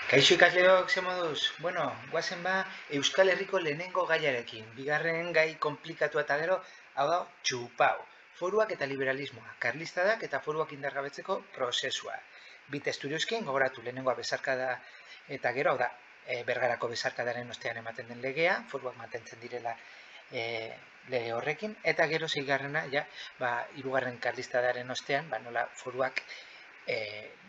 Kaixo ikasleok, ze moduz? Bueno, guazen ba, Euskal Herriko lehenengo gaiarekin. Bigarren gai komplikatua eta gero, hau da, txupau. Foruak eta liberalismoa, karlistadak eta foruak indargabetzeko prozesua. Bi testurioekin gogoratu lehenengoa bezarkada eta gero, hau da, Bergarako bezarkadaren ostean ematen den legea, foruak mantentzen direla lege horrekin, eta gero zeigarrena, ja, hirugarren karlistadaren ostean, nola foruak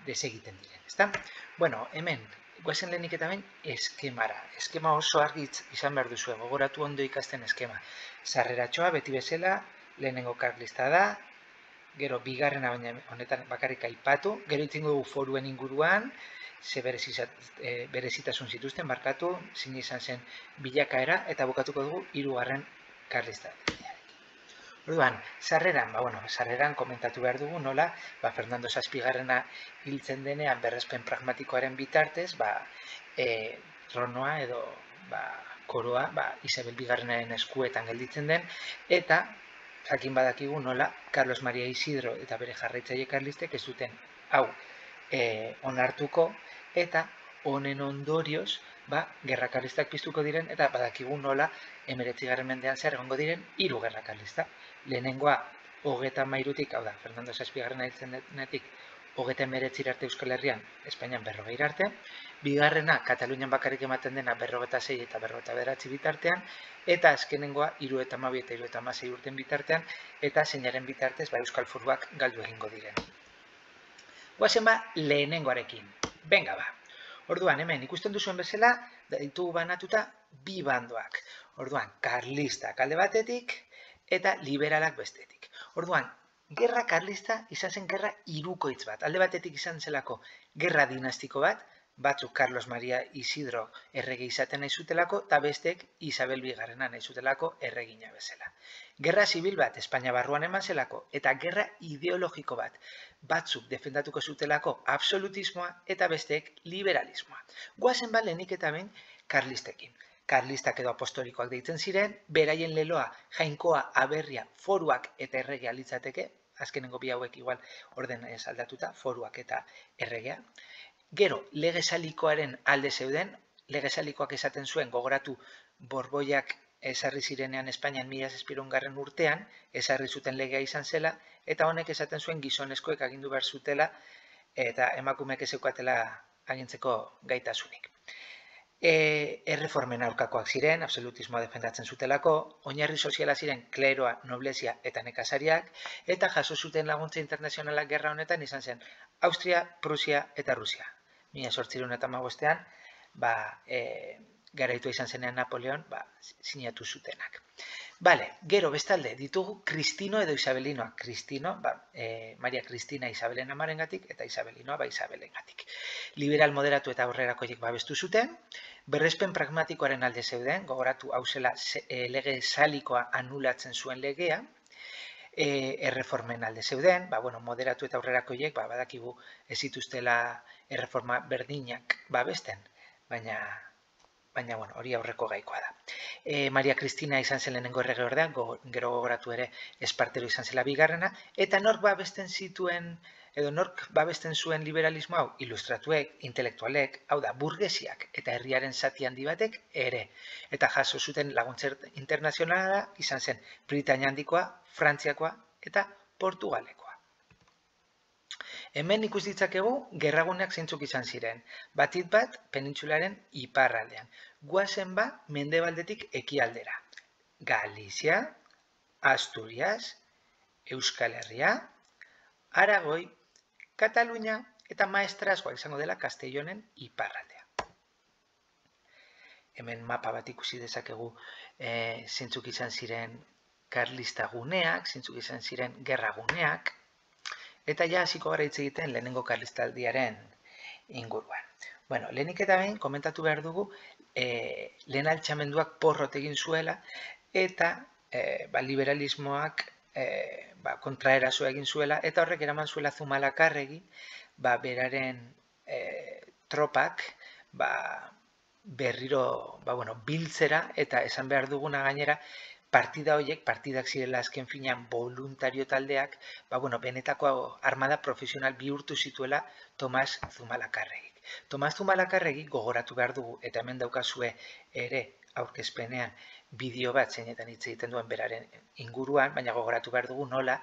desegiten diren, ezta? Bueno, hemen, guazen lehenik eta behin, eskemara. Eskema oso argi izan behar duzu, gogoratu ondo ikasten eskema. Sarreratxoa, beti bezala, lehenengo karlista da, gero bigarrena baina honetan bakarrik aipatu, gero itzingo dugu foruen inguruan, ze berezitasun zituzten, barkatu, zin izan zen bilakaera, eta bukatuko dugu hirugarren karlista. Orduan, sarreran, sarreran komentatu behar dugu nola, Fernando Zazpigarrena hiltzen denean berrespen pragmatikoaren bitartez, tronoa edo koroa Isabel Bigarrenaren eskuetan gelditzen den, eta jakin badakigu nola Carlos Maria Isidro eta bere jarraitzaile karlistek ez duten hau onartuko, eta honen ondorioz, gerra karlistak piztuko diren, eta badakigu nola 19. mendean zer egongo diren 3 gerra karlista. Lehenengoa, 33-tik, hau da, Fernando Zazpigarrena hiltzen denetik, 39 arte Euskal Herrian, Espainian 40 arte. Bigarrena, Katalunian bakarrik ematen dena 46 eta 49 bitartean, eta azkenengoa 32 eta 36 urten bitartean, eta zeinaren bitartez Euskal Foruak galdu egingo diren. Guazen lehenengoarekin. Venga Orduan, hemen ikusten duzuen bezala, ditugu banatuta bi bandoak. Orduan, karlistak alde batetik eta liberalak bestetik. Orduan, gerra karlista izan zen gerra hirukoitz bat. Alde batetik izan zelako gerra dinastiko bat, batzuk Carlos Maria Isidro errege izaten nahi zutelako, eta bestek Isabel Bigarrena nahi zutelako erregina bezala. Gerra zibil bat Espainia barruan eman zelako, eta gerra ideologiko bat batzuk defendatuko zutelako absolutismoa eta bestek liberalismoa. Guazen lehenik eta behin karlistekin. Karlistak edo apostolikoak deitzen ziren, beraien leloa, jainkoa, aberria, foruak eta erregea litzateke, azkenengo bi hauek igual orden ez aldatuta, foruak eta erregea. Gero, legesalikoaren alde zeuden, legesalikoak esaten zuen gogoratu Borboiak ezarri zirenean Espainian 1700. urtean, ezarri zuten legea izan zela, eta honek esaten zuen gizonezkoek agindu behar zutela, eta emakumeek ez zeukatela agintzeko gaitasunik. Erreformen aurkakoak ziren, absolutismoa defendatzen zutelako, oinarri soziala ziren kleroa, noblesia eta nekazariak, eta jaso zuten laguntza internazionalak gerra honetan izan zen Austria, Prusia eta Rusia. 1815ean, garaitua izan zenean Napoleon, sinatu zutenak. Gero bestalde ditugu Kristino edo Isabelinoa. Kristino, Maria Kristina Isabelen amarengatik, eta Isabelinoa Isabelengatik. Liberal moderatu eta aurrerakoiek babestu zuten, berrespen pragmatikoaren alde zeuden, gogoratu hau zela lege salikoa anulatzen zuen legea, erreformen alde zeuden, moderatu eta aurrerakoiek badakigu ez zituztela erreforma berdinak babesten, baina hori aurreko gaikoa da. Maria Kristina izan zen lehenengo errege ordea, gero gogoratu ere Espartero izan zela bigarrena, eta nork babesten zituen, edo nork babesten zuen liberalismo hau, ilustratuek, intelektualek, hau da, burgesiak eta herriaren zati handi batek ere. Eta jaso zuten laguntza internazionala izan zen Britainia handikoa, Frantziakoa eta Portugalekoa. Hemen ikus ditzakegu gerraguneak zeintzuk izan ziren. Batit bat penintsularen iparraldean. Guazen mendebaldetik ekialdera. Galizia, Asturias, Euskal Herria, Aragoi, Katalunia eta Maestrazgoa izango dela Castellonen iparraldea. Hemen mapa bat ikusi dezakegu zeintzuk izan ziren karlista guneak, zeintzuk izan ziren gerra guneak, eta ja hasiko gara hitz egiten lehenengo karlistaldiaren inguruan. Lehenik eta behin komentatu behar dugu lehen altxamenduak porrot egin zuela eta liberalismoak kontraerazo egin zuela eta horrek eraman zuela Zumalakarregi beraren tropak berriro biltzera eta esan behar duguna gainera partida horiek, partidak zirela azken finean voluntario taldeak, benetako armada profesional bihurtu zituela Tomas Zumalakarregik. Tomas Zumalakarregi gogoratu behar dugu, eta hemen daukazue ere aurkezpenean bideo bat zeinetan hitz egiten duen beraren inguruan, baina gogoratu behar dugu nola,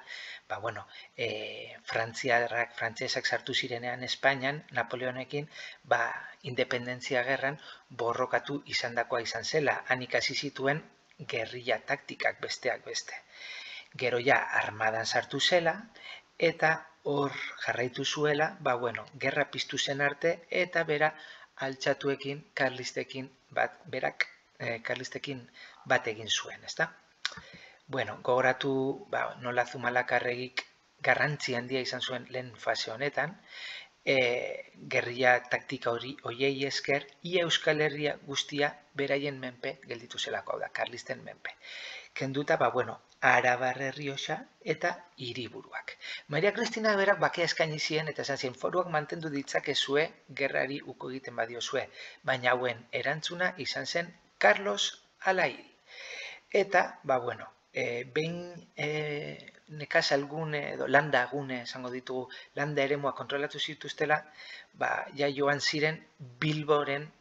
frantsesak sartu zirenean Espainian, Napoleonekin, independentzia gerran borrokatu izandakoa izan zela, han ikasi zituen gerrilla taktikak besteak beste. Gero ja armadan sartu zela, eta hor jarraitu zuela, gerra piztu zen arte, eta bera altxatuekin, karlistekin bat egin zuen, ezta? Gogoratu nola Zumalakarregik garrantzi handia izan zuen lehen fase honetan, gerrilla taktika horiei esker, ia Euskal Herria guztia beraien menpe gelditu zelako, hau da, karlisten menpe. Kenduta, Arabar Errioxa eta hiriburuak. Maria Kristina berak bakea eskaini zien eta esan zien foruak mantendu ditzakezue gerrari uko egiten badiozue, baina hauen erantzuna izan zen Carlos ala hiri. Eta, behin nekazalgune edo landa gune esango ditugu, landa eremua kontrolatu zituztela, ja joan ziren Bilboren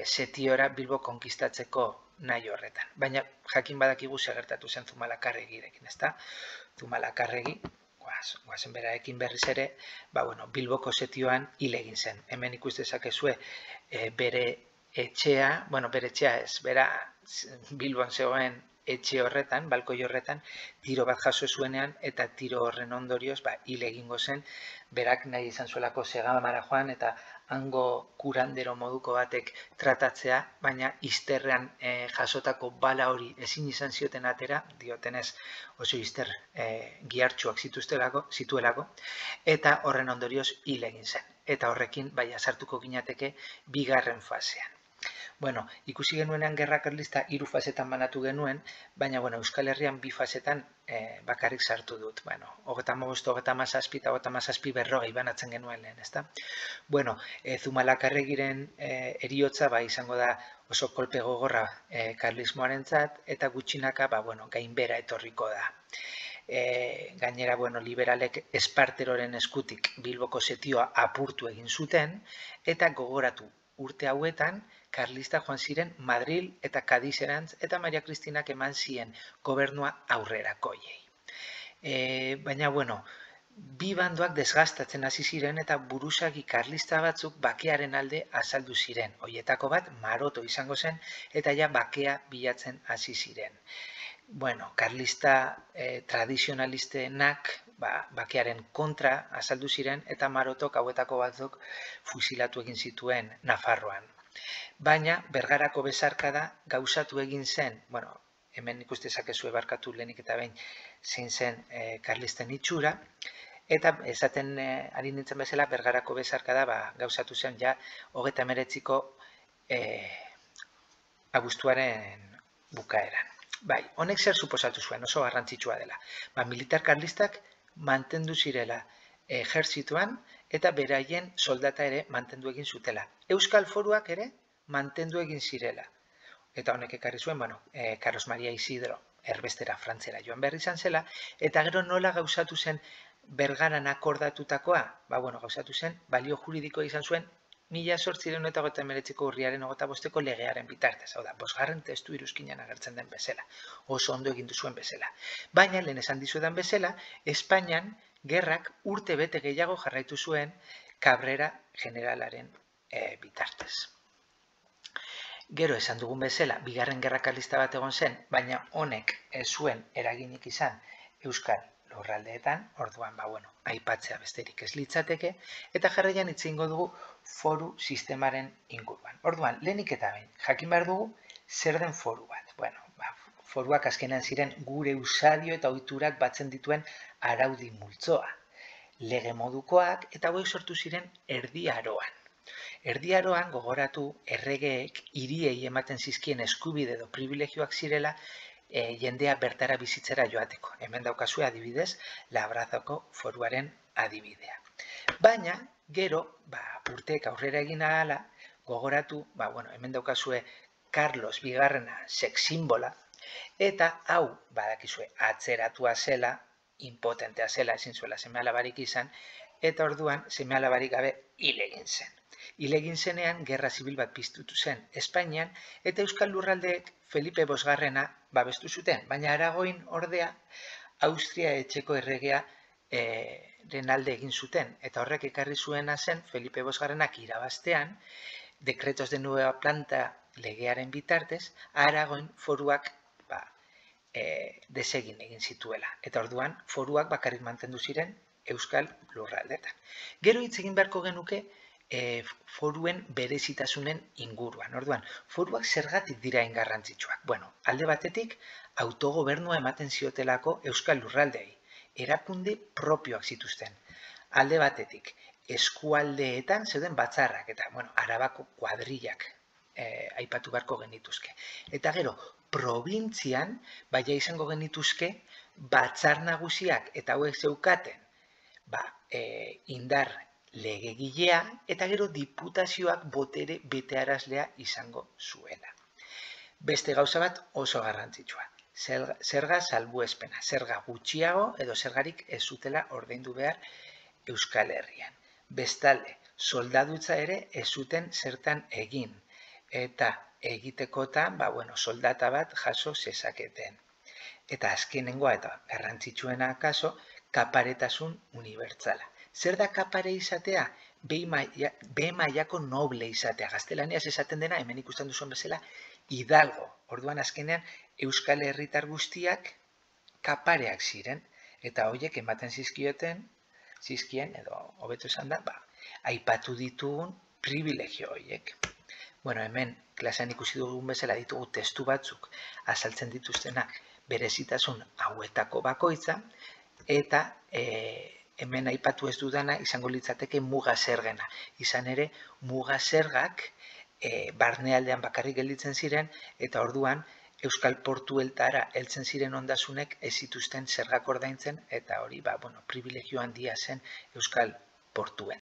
setiora Bilbo konkistatzeko nahi horretan. Baina jakin badakigu segertatu zen Zumalakarregirekin, ezta? Zumalakarregi, guazen berarekin berriz ere, Bilboko setioan hil egin zen. Hemen ikus dezakezue bere etxea, bere etxea ez, bera Bilbon zegoen etxe horretan, balkoi horretan, tiro bat jaso zuenean, eta tiro horren ondorioz, hil egingo zen, berak nahi izan zuelako Segamara joan, eta hango kurandero moduko batek tratatzea, baina izterrean jasotako bala hori ezin izan zioten atera, diotenez oso izter gihartsuak zituelako, eta horren ondorioz hil egin zen. Eta horrekin, sartuko ginateke bigarren fasean. Ikusi genuenean gerra karlista 3 fasetan banatu genuen, baina Euskal Herrian 2 fasetan bakarrik sartu dut. 35, 37 eta 37 berrogei banatzen genuen lehen, ezta? Zumalakarregiren heriotza izango da oso kolpe gogorra karlismoarentzat, eta gutxinaka gainbera etorriko da. Gainera, liberalek Esparteroren eskutik Bilboko setioa apurtu egin zuten, eta gogoratu urte hauetan, karlista joan ziren Madril eta Kadizerantz, eta Maria Kristinak eman zien gobernua aurrerakoiei. Baina, bi bandoak desgastatzen hasi ziren eta buruzagi karlista batzuk bakearen alde azaldu ziren. Hoietako bat Maroto izango zen, eta ja bakea bilatzen hasi ziren. Karlista tradizionalistenak bakearen kontra azaldu ziren, eta Marotok hauetako batzuk fusilatu egin zituen Nafarroan. Baina, Bergarako besarkada gauzatu egin zen, hemen ikustezakezue barkatu lehenik eta behin zein zen karlisten itxura, eta esaten ari nintzen bezala, Bergarako besarkada gauzatu zen ja 39ko abuztuaren bukaeran. Honek zer suposatu zuen, oso garrantzitsua dela. Militar karlistak mantendu zirela ejertzituan, eta beraien soldata ere mantendu egin zutela. Euskal foruak ere mantendu egin zirela. Eta honek ekarri zuen, Carlos Maria Isidro erbestera Frantzera joan behar izan zela, eta gero nola gauzatu zen Bergaran akordatutakoa? Gauzatu zen, balio juridikoa izan zuen, 1889ko urriaren 25ko legearen bitartez. Hau da, 5. testu iruzkinean agertzen den bezala. Oso ondo egin duzuen bezala. Baina, lehen esan dizuedan bezala, Espainian gerrak urte bete gehiago jarraitu zuen Cabrera generalaren bitartez. Gero esan dugun bezala, bigarren gerra karlista bat egon zen, baina honek ez zuen eraginik izan Euskal lurraldeetan, orduan, aipatzea besterik ez litzateke, eta jarraian hitz egingo dugu foru sistemaren inguruan. Orduan, lehenik eta behin, jakin behar dugu zer den foru bat. Foruak azkenean ziren gure usadio eta ohiturak batzen dituen araudi multzoa. Lege modukoak eta hauek sortu ziren Erdi Aroan. Erdi Aroan gogoratu erregeek hiriei ematen zizkien eskubide edo privilegioak zirela jendea bertara bizitzera joateko. Hemen daukazue adibidez, Labrazoko foruaren adibidea. Baina, gero, urteek aurrera egin ahala, gogoratu, hemen daukazue Carlos bigarrena sex simbola, eta hau, badakizue, atzeratua zela, impotentea zela, ezin zuela seme alabarik izan, eta orduan seme alabarik gabe hil egin zen. Hil egin zenean, gerra zibil bat piztutu zen Espainian, eta Euskal Lurraldeek Felipe Bosgarrena babestu zuten, baina Aragoin ordea Austria etxeko erregea alde egin zuten, eta horrek ekarri zuena zen Felipe Bosgarrenak irabaztean, Decretos de Nueva Planta legearen bitartez, Aragoin foruak desegin egin zituela. Eta orduan, foruak bakarrik mantendu ziren Euskal Lurraldetan. Gero hitz egin beharko genuke foruen berezitasunen inguruan. Orduan, foruak zergatik dira garrantzitsuak? Bueno, alde batetik, autogobernua ematen ziotelako Euskal Lurraldeei. Erakunde propioak zituzten. Alde batetik, eskualdeetan zeuden batzarrak, eta, Arabako kuadrillak aipatu beharko genituzke. Eta gero, probintzian, baina izango genituzke, batzar nagusiak eta hauek zeukaten, indar legegilea, eta gero diputazioak botere betearazlea izango zuela. Beste gauza bat oso garrantzitsua. Zerga salbuespena, zerga gutxiago edo zergarik ez zutela ordaindu behar Euskal Herrian. Bestalde, soldadutza ere ez zuten zertan egin, eta egitekotan, soldata bat jaso zezaketen. Eta azkenengoa eta garrantzitsuena kaso, kaparetasun unibertsala. Zer da kapare izatea? B mailako noble izatea. Gaztelaniaz esaten dena, hemen ikusten duzuen bezala, hidalgo. Orduan azkenean, Euskal Herritar guztiak kapareak ziren, eta horiek ematen zizkien, edo hobeto esan da, aipatu ditugun privilegio horiek. Hemen klasean ikusi dugun bezala ditugu testu batzuk azaltzen dituztenak berezitasun hauetako bakoitza, eta hemen aipatu ez dudana izango litzateke muga zergena. Izan ere, muga zergak barnealdean bakarrik gelditzen ziren, eta orduan Euskal Portueltara heltzen ziren ondasunek ez zituzten zergak ordaintzen, eta hori privilegio handia zen Euskal Portuen.